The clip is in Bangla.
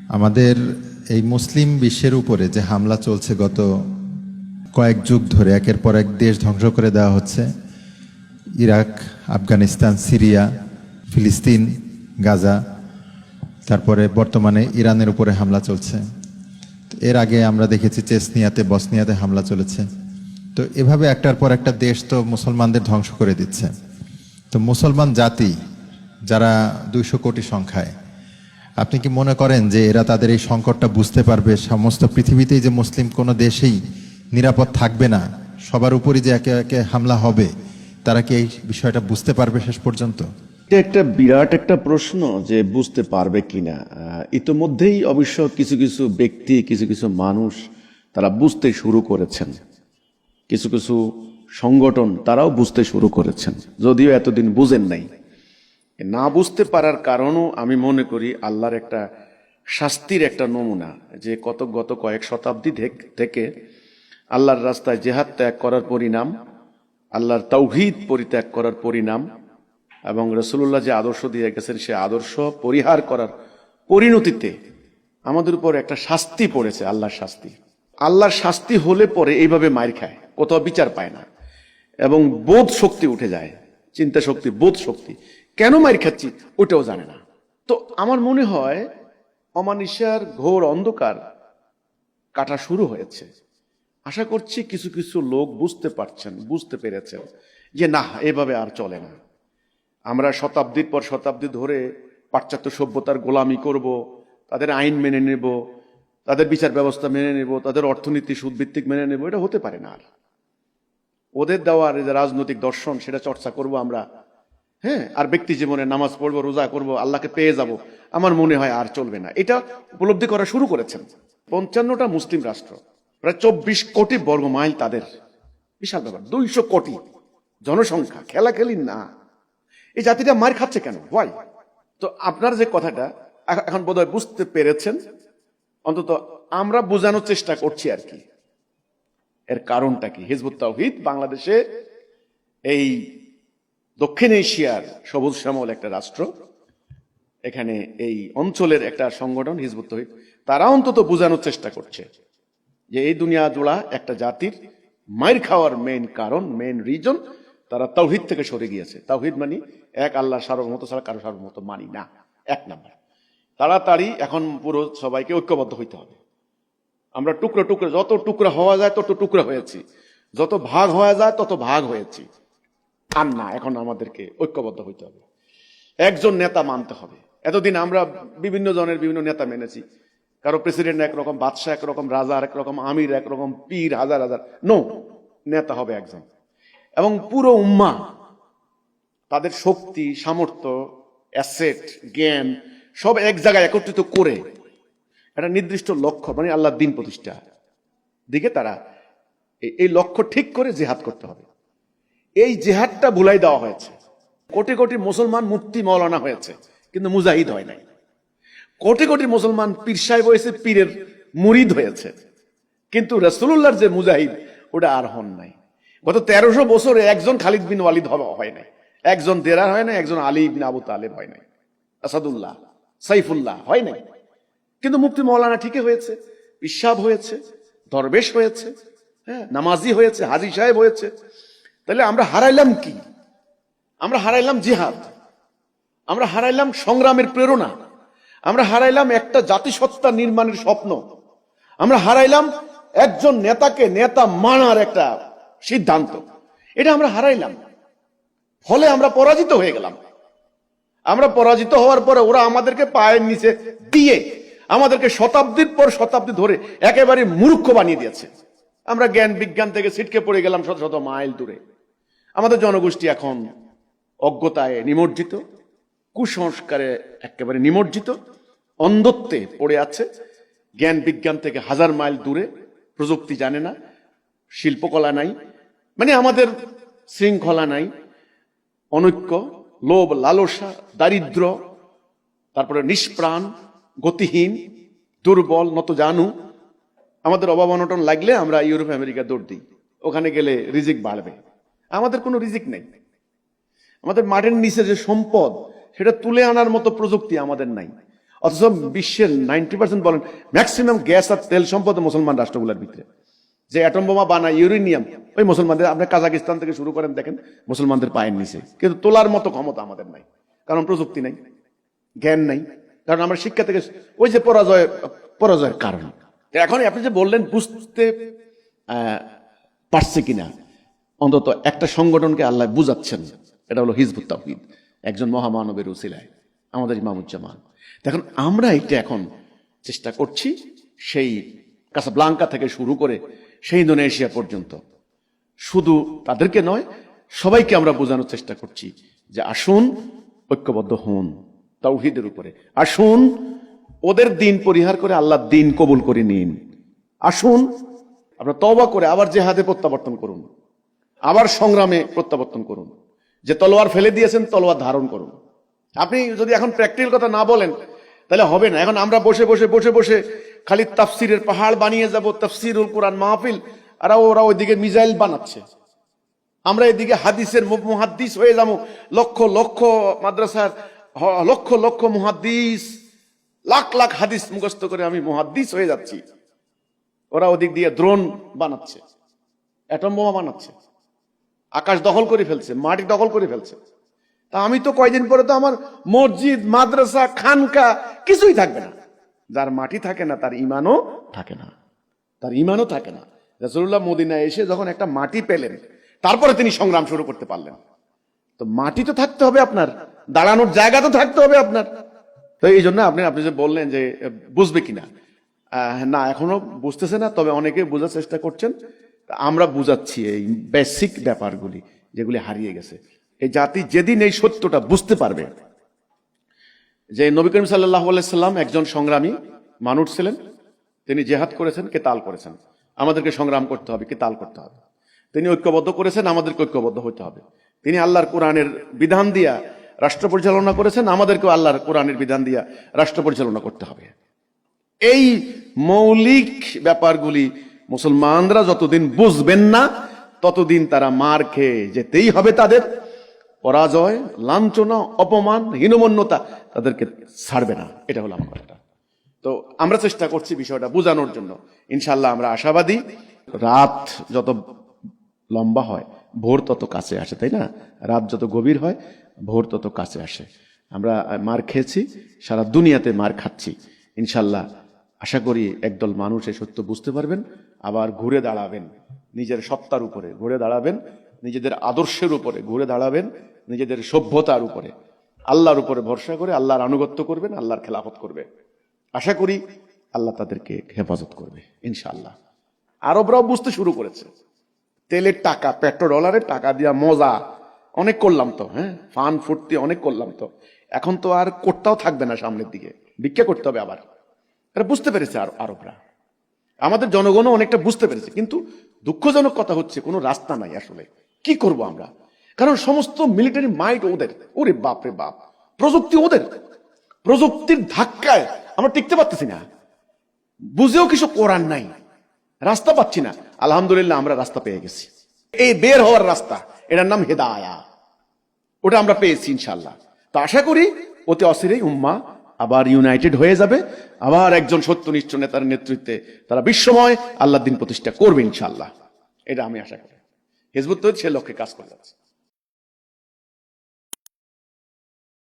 আমাদের এই মুসলিম বিশ্বের উপরে যে হামলা চলছে গত কয়েক যুগ ধরে, একের পর এক দেশ ধ্বংস করে দেওয়া হচ্ছে। ইরাক, আফগানিস্তান, সিরিয়া, ফিলিস্তিন, গাজা, তারপরে বর্তমানে ইরানের উপরে হামলা চলছে। এর আগে আমরা দেখেছি চেচনিয়াতে, বসনিয়াতে হামলা চলেছে। তো এভাবে একটার পর একটা দেশ তো মুসলমানদের ধ্বংস করে দিচ্ছে। তো মুসলমান জাতি যারা 200 কোটি সংখ্যায়, আপনি কি মনে করেন যে এরা তাদের এই সংকটটা বুঝতে পারবে? সমস্ত পৃথিবীতেই যে মুসলিম কোনো দেশেই নিরাপদ থাকবে না, সবার উপরই যে একে একে হামলা হবে, তারা কি এই বিষয়টা বুঝতে পারবে শেষ পর্যন্ত? এটা একটা বিরাট একটা প্রশ্ন যে বুঝতে পারবে কিনা। ইতোমধ্যেই অবশ্য কিছু কিছু ব্যক্তি, কিছু কিছু মানুষ তারা বুঝতে শুরু করেছেন, কিছু কিছু সংগঠন তারাও বুঝতে শুরু করেছেন, যদিও এতদিন বুঝেন নাই। না বুঝতে পারার কারণও আমি মনে করি আল্লাহর একটা শাস্তির একটা নমুনা, যে গত কয়েক শতাব্দী থেকে আল্লাহর রাস্তায় জেহাদ ত্যাগ করার পরিণাম, আল্লাহর তাওহীদ পরিত্যাগ করার পরিণাম, এবং রাসূলুল্লাহ যে আদর্শ দিয়ে গেছেন সে আদর্শ পরিহার করার পরিণতিতে আমাদের উপর একটা শাস্তি পড়েছে, আল্লাহর শাস্তি। আল্লাহর শাস্তি হলে পরে এইভাবে মার খায়, কোথাও বিচার পায় না, এবং বোধ শক্তি উঠে যায়, চিন্তা শক্তি, বোধ শক্তি। কেন মার খাচ্ছি ওটাও জানে না। তো আমার মনে হয় অমানিসার ঘোর অন্ধকার কাটা শুরু হয়েছে। আশা করছি কিছু কিছু লোক বুঝতে পেরেছেন যে না, এভাবে আর চলে না। আমরা শতাব্দীর পর শতাব্দী ধরে পাশ্চাত্য সভ্যতার গোলামি করব, তাদের আইন মেনে নেব, তাদের বিচার ব্যবস্থা মেনে নেব, তাদের অর্থনীতি সুদভিত্তিক মেনে নেব, এটা হতে পারে না। আর ওদের দেওয়ার যে রাজনৈতিক দর্শন সেটা চর্চা করব আমরা, হ্যাঁ, আর ব্যক্তি জীবনে নামাজ পড়বো, রোজা করব, আল্লাহকে পেয়ে যাব, আমার মনে হয় আর চলবে না। এটা উপলব্ধি করা শুরু করেছেন 55টা মুসলিম রাষ্ট্র, প্রায় 24 কোটি বর্গ মাইল তাদের, বিশাল ব্যাপার। 200 কোটি জনসংখ্যা, খেলাখেলি না। এই জাতিটা মার খাচ্ছে কেন? হোয়াই? তো আপনার যে কথাটা এখন বোধহয় বুঝতে পেরেছেন, অন্তত আমরা বোঝানোর চেষ্টা করছি আর কি। এর কারণটা কি? হিজবুত তাওহীদ বাংলাদেশে, এই দক্ষিণ এশিয়ার সবুজ শ্যামল একটা রাষ্ট্র, এখানে এই অঞ্চলের একটা সংগঠন হিজবুত তাওহীদ, তারা অন্তত বোঝানোর চেষ্টা করছে যে এই দুনিয়া জোড়া একটা জাতির মাইর খাওয়ার মেইন কারণ, মেইন রিজন, তারা তাওহীদ থেকে সরে গিয়েছে। তাওহীদ মানে এক আল্লাহ সার্বভৌমত্ব ছাড়া কারো সার্বভৌমত্ব মানি না, এক নাম্বার। তাড়াতাড়ি এখন পুরো সবাইকে ঐক্যবদ্ধ হইতে হবে। আমরা টুকরো টুকরো, যত টুকরা হওয়া যায় তত টুকরা হয়েছি, যত ভাগ হওয়া যায় তত ভাগ হয়েছি। আর না, এখন আমাদেরকে ঐক্যবদ্ধ হইতে হবে, একজন নেতা মানতে হবে। এতদিন আমরা বিভিন্ন জনের বিভিন্ন নেতা মেনেছি, কারো প্রেসিডেন্ট একরকম, বাদশাহ একরকম, রাজা একরকম, আমির একরকম, পীর হাজার হাজার। নো, নেতা হবে একজন, এবং পুরো উম্মাহ তাদের শক্তি, সামর্থ্য, অ্যাসেট, জ্ঞান সব এক জায়গায় একত্রিত করে একটা নির্দিষ্ট লক্ষ্য, মানে আল্লাহর দ্বীন প্রতিষ্ঠা দিকে তারা এই লক্ষ্য ঠিক করে জিহাদ করতে হবে। এই জিহাদটা ভুলাই দেওয়া হয়েছে। কোটি কোটি মুসলমান মুফতি মাওলানা হয়েছে, কিন্তু মুজাহিদ হয় নাই। কোটি কোটি মুসলমান পীর সাহেব হয়েছে, পীরের মুরিদ হয়েছে, কিন্তু রাসূলুল্লাহর যে মুজাহিদ ওটা আর হন নাই। গত 1300 বছরে একজন খালিদ বিন ওয়ালিদ হয় নাই, একজন দেরার হয় নাই, একজন আলী বিন আবু তালেব হয় নাই, আসাদুল্লাহ, সাইফুল্লাহ হয় নাই। কিন্তু মুফতি মাওলানা ঠিকই হয়েছে, পিসাব হয়েছে, দরবেশ হয়েছে, হ্যাঁ, নামাজি হয়েছে, হাজী সাহেব হয়েছে। তাহলে আমরা হারাইলাম কি? আমরা হারাইলাম জিহাদ, আমরা হারাইলাম সংগ্রামের প্রেরণা, আমরা হারাইলাম একটা জাতিসত্তা নির্মাণের স্বপ্ন, আমরা হারাইলাম একজন নেতাকে নেতা মানার একটা সিদ্ধান্ত, এটা আমরা হারাইলাম। ফলে আমরা পরাজিত হয়ে গেলাম। আমরা পরাজিত হওয়ার পরে ওরা আমাদেরকে পায়ের নিচে দিয়ে আমাদেরকে শতাব্দীর পর শতাব্দী ধরে একেবারে মূর্খ বানিয়ে দিয়েছে। আমরা জ্ঞান বিজ্ঞান থেকে ছিটকে পড়ে গেলাম শত শত মাইল দূরে। আমাদের জনগোষ্ঠী এখন অজ্ঞতায় নিমজ্জিত, কুসংস্কারে একেবারে নিমজ্জিত, অন্ধত্বে পড়ে আছে, জ্ঞান বিজ্ঞান থেকে হাজার মাইল দূরে, প্রযুক্তি জানে না, শিল্পকলা নাই, মানে আমাদের শৃঙ্খলা নাই, অনৈক্য, লোভ, লালসা, দারিদ্র, তারপরে নিষ্প্রাণ, গতিহীন, দুর্বল, নত জানু। আমাদের অভাব অনটন লাগলে আমরা ইউরোপ আমেরিকা দৌড় দিই, ওখানে গেলে রিজিক বাড়বে। আমাদের কোনো রিজিক নেই। আমাদের মাটির নিচে যে সম্পদ সেটা তুলে আনার মতো প্রযুক্তি আমাদের নাই। অথচ বিশ্বের 90% বলেন ম্যাক্সিমাম গ্যাস আর তেল সম্পদ মুসলমান রাষ্ট্রগুলোর ভিতরে। যে অ্যাটম বোমা বানায় ইউরেনিয়াম, ওই মুসলমানদের, আপনি কাজাকিস্তান থেকে শুরু করেন দেখেন মুসলমানদের পায়ের নিচে। কিন্তু তোলার মতো ক্ষমতা আমাদের নাই, কারণ প্রযুক্তি নাই, জ্ঞান নাই, কারণ আমরা শিক্ষা থেকে ওই যে পরাজয়ের কারণ। এখন আপনি যে বললেন বুঝতে পারছে কিনা, অন্তত একটা সংগঠনকে আল্লাহ বুঝাচ্ছেন, এটা হলো হিজবুত তাওহীদ, একজন মহামানবের উসিলায় আমাদের ইমামুজ্জামান। দেখুন আমরা এটা এখন চেষ্টা করছি, সেই কাসাব্লাঙ্কা থেকে শুরু করে সেই ইন্দোনেশিয়া পর্যন্ত, শুধু তাদেরকে নয় সবাইকে আমরা বোঝানোর চেষ্টা করছি যে আসুন ঐক্যবদ্ধ হন তাওহীদের উপরে, আসুন ওদের দিন পরিহার করে আল্লাহর দিন কবুল করে নিন, আসুন আপনারা তওবা করে আবার জিহাদে প্রত্যাবর্তন করুন, আবার সংগ্রামে প্রত্যাবর্তন করুন, যে তলোয়ার ফেলে দিয়েছেন তলোয়ার ধারণ করুন। আপনি যদি এখন প্র্যাকটিক্যাল কথা না বলেন তাহলে হবে না। এখন আমরা বসে বসে বসে বসে খালি তাফসিরের পাহাড় বানিয়ে যাব, তাফসিরুল কোরআন মাহফিল, আর ওরা ওইদিকে মিসাইল বানাচ্ছে, আমরা এদিকে হাদিসের মুহাদ্দিস হয়ে যাবো, লক্ষ লক্ষ মাদ্রাসার লক্ষ লক্ষ মুহাদ্দিস, লাখ লাখ হাদিস মুখস্থ করে আমি মুহাদ্দিস হয়ে যাচ্ছি। ওরা ওদিক দিয়ে ড্রোন বানাচ্ছে, অ্যাটম বোমা বানাচ্ছে, আকাশ দখল করে ফেলছে, মাটি দখল করে ফেলছে। তা আমি তো কয়দিন পরে তো আমার মসজিদ, মাদ্রাসা, খানকা কিছুই থাকবে না। যার মাটি থাকে না তার ইমানও থাকে না, তার ইমানও থাকে না। রাসূলুল্লাহ মদিনায় এসে যখন একটা মাটি পেলেন, তারপরে তিনি সংগ্রাম শুরু করতে পারলেন। তো মাটি তো থাকতে হবে আপনার, দাঁড়ানোর জায়গা তো থাকতে হবে আপনার। তো এই জন্য আপনি যে বললেন যে বুঝবে কিনা, না এখনো বুঝতেছে না, তবে অনেকে বোঝার চেষ্টা করছেন। আমরা বুঝাচ্ছি এই বেসিক ব্যাপারগুলি যেগুলি হারিয়ে গেছে। এই জাতি যেদিন এই সত্যটা বুঝতে পারবে যে নবী করিম সাল্লাল্লাহু আলাইহি সাল্লাম একজন সংগ্রামী মানুষ ছিলেন, তিনি জিহাদ করেছেন, কিতাল করেছেন, আমাদেরকে সংগ্রাম করতে হবে, কিতাল করতে হবে। তিনি ঐক্যবদ্ধ করেছেন, আমাদেরকে ঐক্যবদ্ধ হতে হবে। তিনি আল্লাহর কোরআনের বিধান দিয়া রাষ্ট্র পরিচালনা করেছেন, আমাদেরকেও আল্লাহর কোরআনের বিধান দিয়া রাষ্ট্র পরিচালনা করতে হবে। এই মৌলিক ব্যাপারগুলি মুসলমানরা যতদিন বুঝবেন না ততদিন তারা মার খেয়ে যেতেই হবে। তাদের পরাজয়, লাঞ্ছনা, অপমান, হীনমন্যতা তাদেরকে ছাড়বে না। এটা হলো আমার কথা। তো আমরা চেষ্টা করছি বিষয়টা বোঝানোর জন্য। ইনশাআল্লাহ আমরা আশাবাদী। রাত যত লম্বা হয় ভোর তত কাছে আসে, তাই না? রাত যত গভীর হয় ভোর তত কাছে আসে। আমরা মার খেয়েছি, সারা দুনিয়াতে মার খাচ্ছি। ইনশাআল্লাহ আশা করি একদল মানুষ এই সত্য বুঝতে পারবেন, আবার ঘুরে দাঁড়াবেন, নিজের সত্তার উপরে ঘুরে দাঁড়াবেন, নিজেদের আদর্শের উপরে ঘুরে দাঁড়াবেন, নিজেদের সভ্যতার উপরে, আল্লাহর উপরে ভরসা করে আল্লাহর আনুগত্য করবেন, আল্লাহর খেলাফত করবে। আশা করি আল্লাহ তাদেরকে হেফাজত করবে ইনশাআল্লাহ। আরবরাও বুঝতে শুরু করেছে। তেলের টাকা, পেট্রোডলারের টাকা দিয়া মজা অনেক করলাম তো, হ্যাঁ, ফান ফুর্তি অনেক করলাম তো, এখন তো আর করতেও থাকবে না, সামনের দিকে ভিক্ষা করতে হবে আবার। এটা বুঝতে পেরেছে আরবরা, আমাদের জনগণও অনেকটা বুঝতে পেরেছে। কিন্তু দুঃখজনক কথা হচ্ছে কোনো রাস্তা নাই আসলে। কি করব আমরা? কারণ সমস্ত মিলিটারি মাইট ওদের, ওরে বাপ রে বাপ, প্রযুক্তি ওদের, প্রযুক্তির ধাক্কায় আমরা টিকতে পারতেছি না, বুঝেও কিছু করার নাই, রাস্তা পাচ্ছি না। আলহামদুলিল্লাহ আমরা রাস্তা পেয়ে গেছি, এই বের হওয়ার রাস্তা, এটার নাম হেদায়া, ওটা আমরা পেয়েছি ইনশাআল্লাহ। তো আশা করি অতি অচিরেই উম্মাহ আবার ইউনাইটেড হয়ে যাবে, আবার একজন সত্যনিষ্ঠ নেতার নেতৃত্বে তারা বিশ্বময় আল্লাহর দিন প্রতিষ্ঠা করবে ইনশাআল্লাহ। এটা আমি আশা করি। হিজবুত তাওহীদ সে লক্ষ্যে কাজ করে যাচ্ছে।